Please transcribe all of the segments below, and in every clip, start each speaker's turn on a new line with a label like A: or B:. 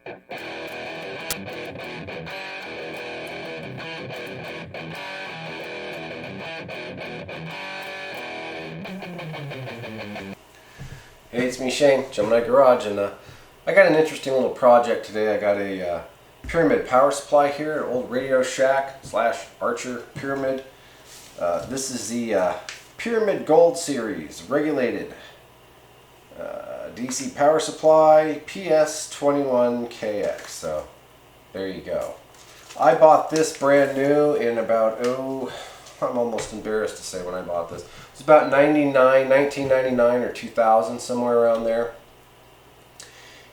A: Hey, it's me, Shane, Gemini Garage, and I got an interesting little project today. I got a pyramid power supply here, an old Radio Shack / Archer pyramid. This is the Pyramid Gold Series regulated DC power supply, PS21KX. So there you go. I bought this brand new in about, I'm almost embarrassed to say when I bought this. It's about 1999 or 2000, somewhere around there.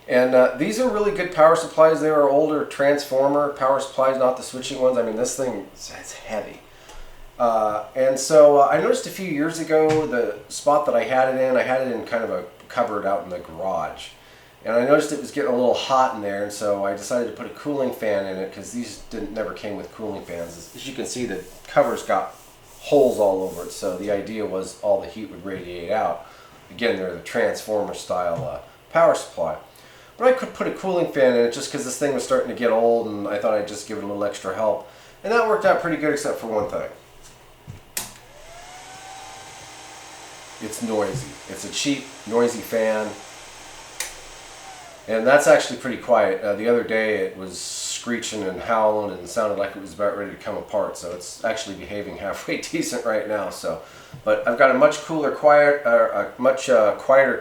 A: And these are really good power supplies. They are older transformer power supplies, not the switching ones. I mean, this thing, it's heavy. And so I noticed a few years ago, the spot that I had it in kind of a cupboard out in the garage. And I noticed it was getting a little hot in there, and so I decided to put a cooling fan in it, because these never came with cooling fans. As you can see, the cover's got holes all over it, so the idea was all the heat would radiate out. Again, they're the transformer style power supply. But I could put a cooling fan in it just because this thing was starting to get old, and I thought I'd just give it a little extra help. And that worked out pretty good, except for one thing. It's noisy. It's a cheap, noisy fan. And that's actually pretty quiet. The other day it was screeching and howling and sounded like it was about ready to come apart. So it's actually behaving halfway decent right now. So, but I've got a much quieter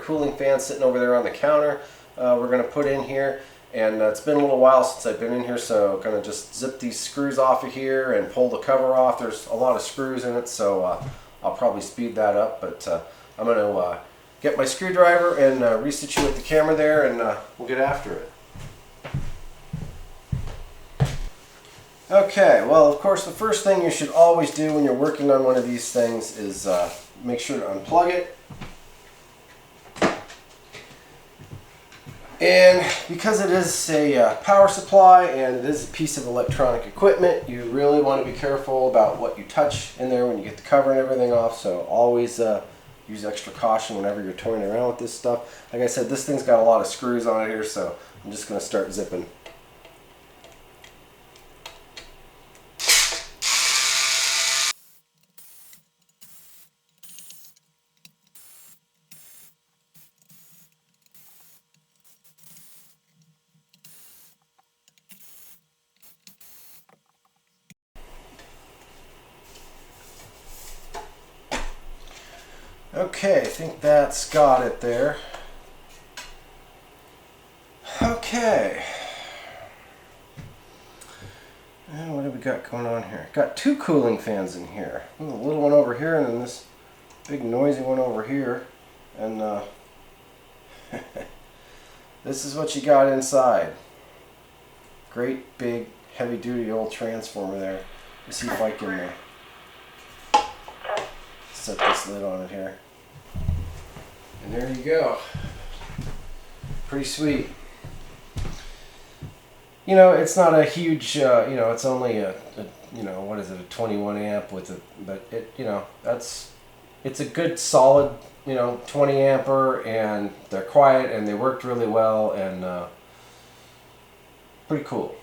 A: cooling fan sitting over there on the counter. We're going to put in here, and it's been a little while since I've been in here, so I'm going to just zip these screws off of here and pull the cover off. There's a lot of screws in it, so I'll probably speed that up, but I'm going to get my screwdriver and resituate the camera there, and we'll get after it. Okay, well, of course, the first thing you should always do when you're working on one of these things is make sure to unplug it. And because it is a power supply and it is a piece of electronic equipment, you really want to be careful about what you touch in there when you get the cover and everything off. So always use extra caution whenever you're toying around with this stuff. Like I said, this thing's got a lot of screws on it here, so I'm just going to start zipping. Okay, I think that's got it there. Okay. And what do we got going on here? Got two cooling fans in here. A little one over here and then this big noisy one over here. And this is what you got inside. Great big heavy duty old transformer there. Let's see if I can set this lid on it here. And there you go. Pretty sweet. You know, it's not a huge, it's only what is it, a 21 amp with it, but it, it's a good solid, 20 ampere, and they're quiet and they worked really well, and pretty cool.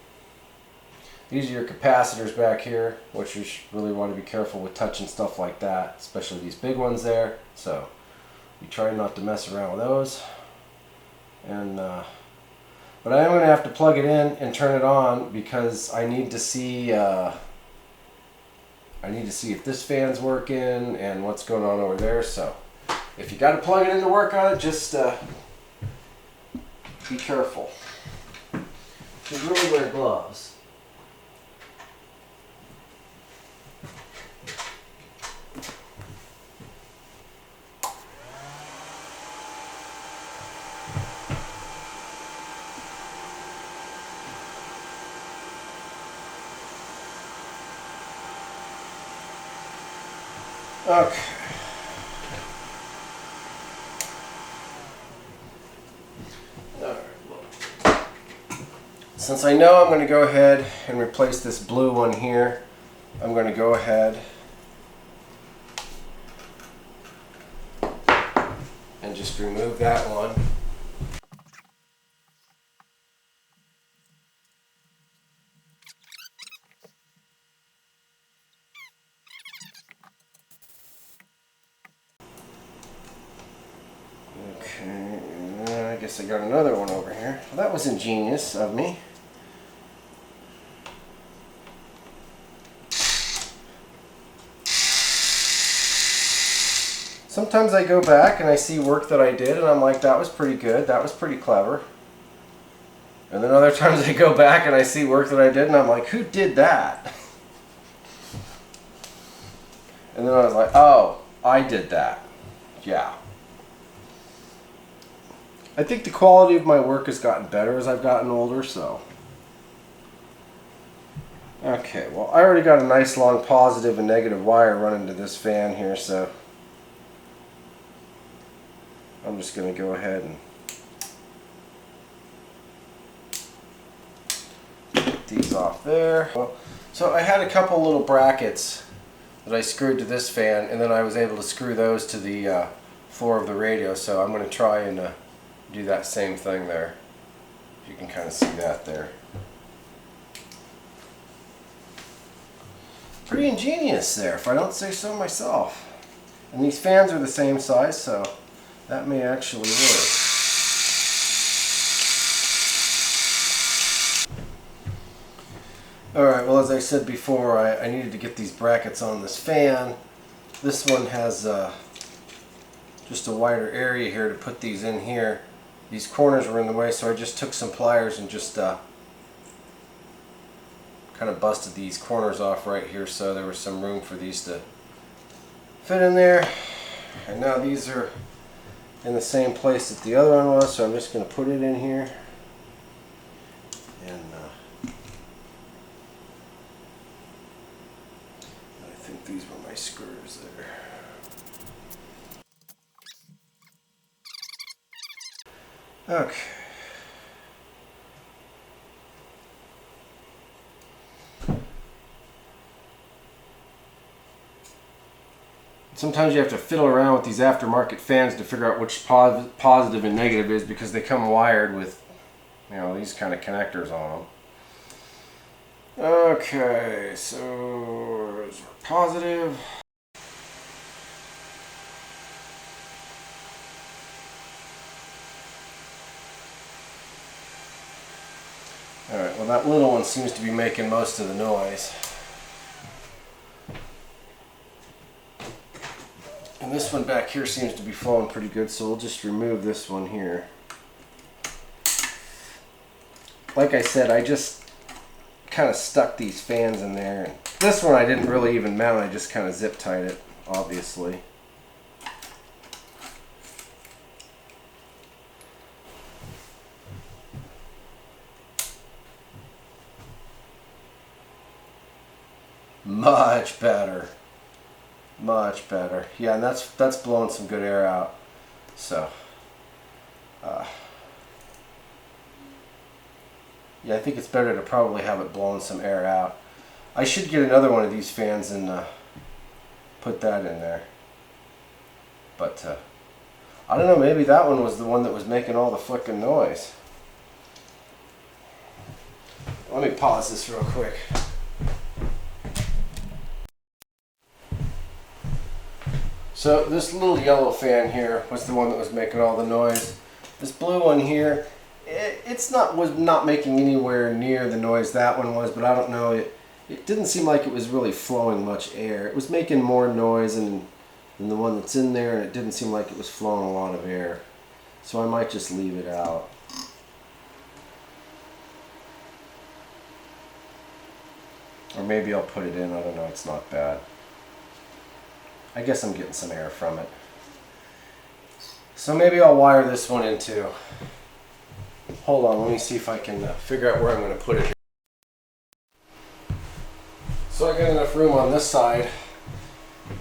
A: These are your capacitors back here, which you really want to be careful with touching stuff like that, especially these big ones there. So you try not to mess around with those. And but I am going to have to plug it in and turn it on because I need to see if this fan's working and what's going on over there. So if you got to plug it in to work on it, just be careful. You should really wear gloves. Okay. Alright, well, since I know I'm going to go ahead and replace this blue one here, I'm going to go ahead and just remove that one. I guess I got another one over here. Well, that was ingenious of me. Sometimes I go back and I see work that I did and I'm like, that was pretty good, that was pretty clever. And then other times I go back and I see work that I did and I'm like, who did that? And then I was like, oh, I did that. Yeah. I think the quality of my work has gotten better as I've gotten older, so. Okay, well, I already got a nice long positive and negative wire running to this fan here, so I'm just going to go ahead and get these off there. Well, so I had a couple little brackets that I screwed to this fan, and then I was able to screw those to the floor of the radio, so I'm going to try and do that same thing there. You can kind of see that there. Pretty ingenious there, if I don't say so myself. And these fans are the same size, so that may actually work. Alright, well, as I said before, I needed to get these brackets on this fan. This one has just a wider area here to put these in here. These corners were in the way, so I just took some pliers and just kind of busted these corners off right here, so there was some room for these to fit in there. And now these are in the same place that the other one was, so I'm just going to put it in here. And I think these were my screws there. Okay. Sometimes you have to fiddle around with these aftermarket fans to figure out which positive and negative is, because they come wired with, you know, these kind of connectors on them. Okay, so there's our positive. Alright, well, that little one seems to be making most of the noise. And this one back here seems to be flowing pretty good, so we'll just remove this one here. Like I said, I just kind of stuck these fans in there. And this one I didn't really even mount, I just kind of zip tied it, obviously. Much better. Much better. Yeah, and that's blowing some good air out. So, yeah, I think it's better to probably have it blowing some air out. I should get another one of these fans and put that in there. But, I don't know, maybe that one was the one that was making all the flicking noise. Let me pause this real quick. So this little yellow fan here was the one that was making all the noise. This blue one here, was not making anywhere near the noise that one was, but I don't know, it didn't seem like it was really flowing much air. It was making more noise than the one that's in there, and it didn't seem like it was flowing a lot of air. So I might just leave it out. Or maybe I'll put it in, I don't know, it's not bad. I guess I'm getting some air from it. So maybe I'll wire this one in too. Hold on, let me see if I can figure out where I'm going to put it. So I got enough room on this side.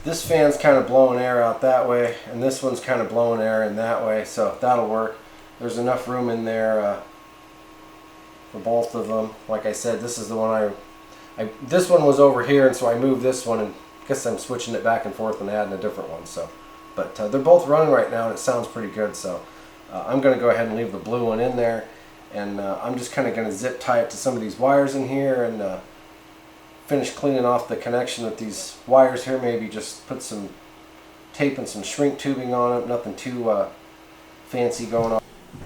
A: This fan's kind of blowing air out that way, and this one's kind of blowing air in that way, so that'll work. There's enough room in there for both of them. Like I said, this is the one this one was over here, and so I moved this one, and I guess I'm switching it back and forth and adding a different one. So, but they're both running right now, and it sounds pretty good. So I'm going to go ahead and leave the blue one in there, and I'm just kind of going to zip tie it to some of these wires in here and finish cleaning off the connection with these wires here. Maybe just put some tape and some shrink tubing on it, nothing too fancy going on.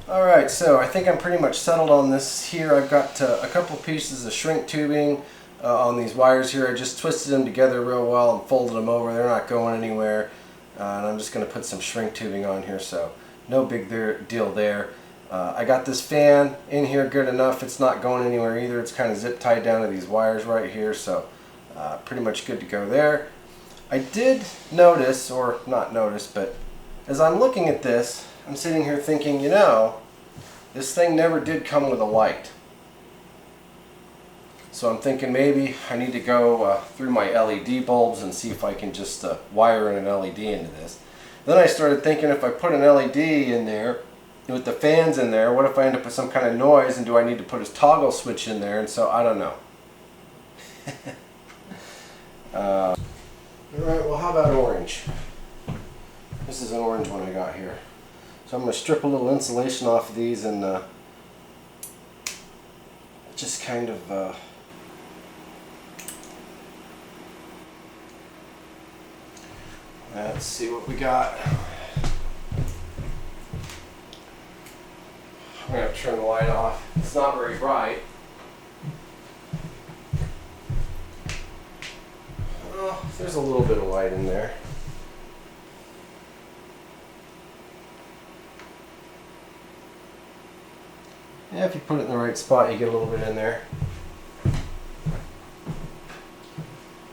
A: Alright, so I think I'm pretty much settled on this here. I've got a couple pieces of shrink tubing on these wires here. I just twisted them together real well and folded them over. They're not going anywhere. And I'm just going to put some shrink tubing on here, so no big deal there. I got this fan in here good enough. It's not going anywhere either. It's kind of zip tied down to these wires right here, so pretty much good to go there. I did notice, or not notice, but as I'm looking at this, I'm sitting here thinking, you know, this thing never did come with a light. So I'm thinking maybe I need to go through my LED bulbs and see if I can just wire in an LED into this. Then I started thinking, if I put an LED in there with the fans in there, what if I end up with some kind of noise, and do I need to put a toggle switch in there? And so I don't know. Alright, well, how about orange? This is an orange one I got here. So I'm going to strip a little insulation off of these and just kind of let's see what we got. I'm going to have to turn the light off. It's not very bright. Oh, there's a little bit of light in there. Yeah, if you put it in the right spot, you get a little bit in there.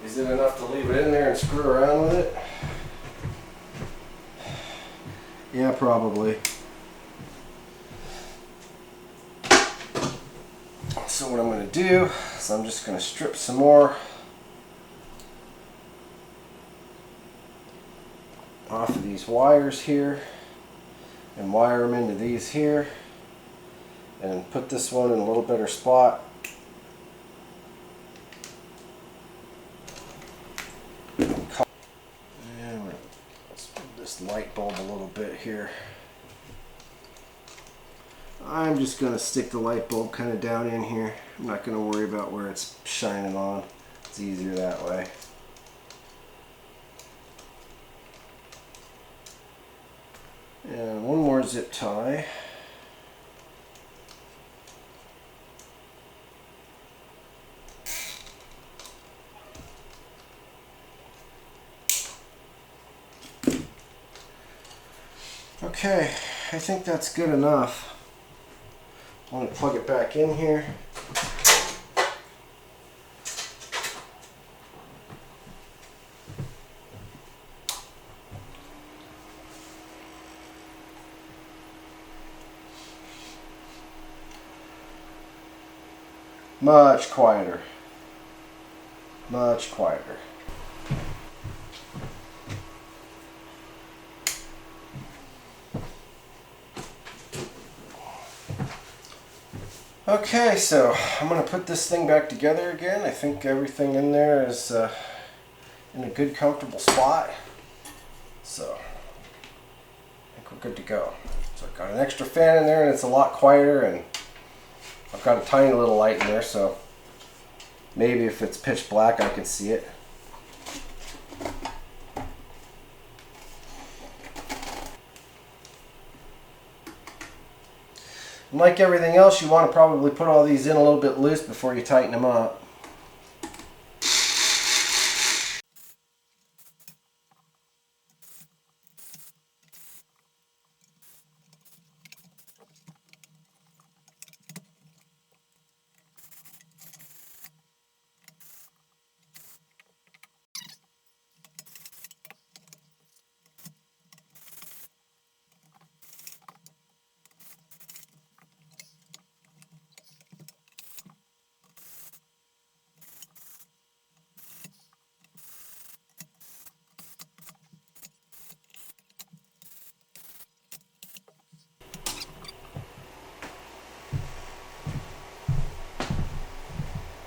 A: Is it enough to leave it in there and screw around with it? Yeah, probably. So what I'm going to do is I'm just going to strip some more off of these wires here and wire them into these here, and put this one in a little better spot. And let's move this light bulb a little bit here. I'm just going to stick the light bulb kind of down in here. I'm not going to worry about where it's shining on. It's easier that way. And one more zip tie. Okay, I think that's good enough. I'm going to plug it back in here. Much quieter. Much quieter. Okay, so I'm going to put this thing back together again. I think everything in there is in a good, comfortable spot. So I think we're good to go. So I've got an extra fan in there and it's a lot quieter, and I've got a tiny little light in there, so maybe if it's pitch black I can see it. And like everything else, you want to probably put all these in a little bit loose before you tighten them up.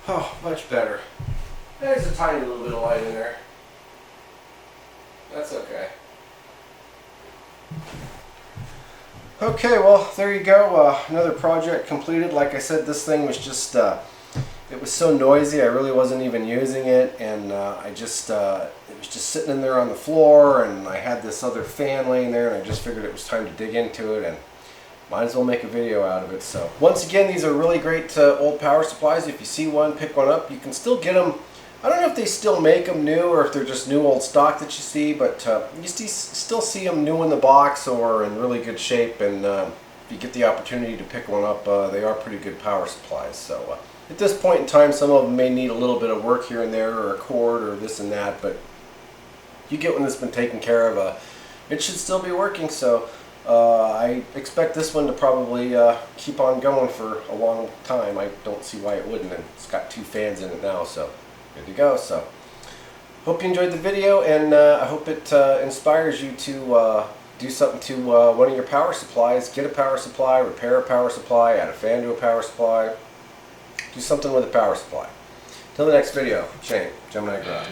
A: Oh, much better. There's a tiny little bit of light in there. That's okay. Okay, well, there you go. Another project completed. Like I said, this thing was just it was so noisy I really wasn't even using it, and it was just sitting in there on the floor, and I had this other fan laying there, and I just figured it was time to dig into it, and might as well make a video out of it. So once again, these are really great old power supplies. If you see one, pick one up. You can still get them. I don't know if they still make them new or if they're just new old stock that you see, but you still see them new in the box or in really good shape, and if you get the opportunity to pick one up, they are pretty good power supplies. So at this point in time, some of them may need a little bit of work here and there, or a cord or this and that, but you get one that's been taken care of, it should still be working. So I expect this one to probably keep on going for a long time. I don't see why it wouldn't, and it's got 2 fans in it now, so good to go. So hope you enjoyed the video, and I hope it inspires you to do something to one of your power supplies. Get a power supply, repair a power supply, add a fan to a power supply. Do something with a power supply. Till the next video, Shane, Gemini Garage.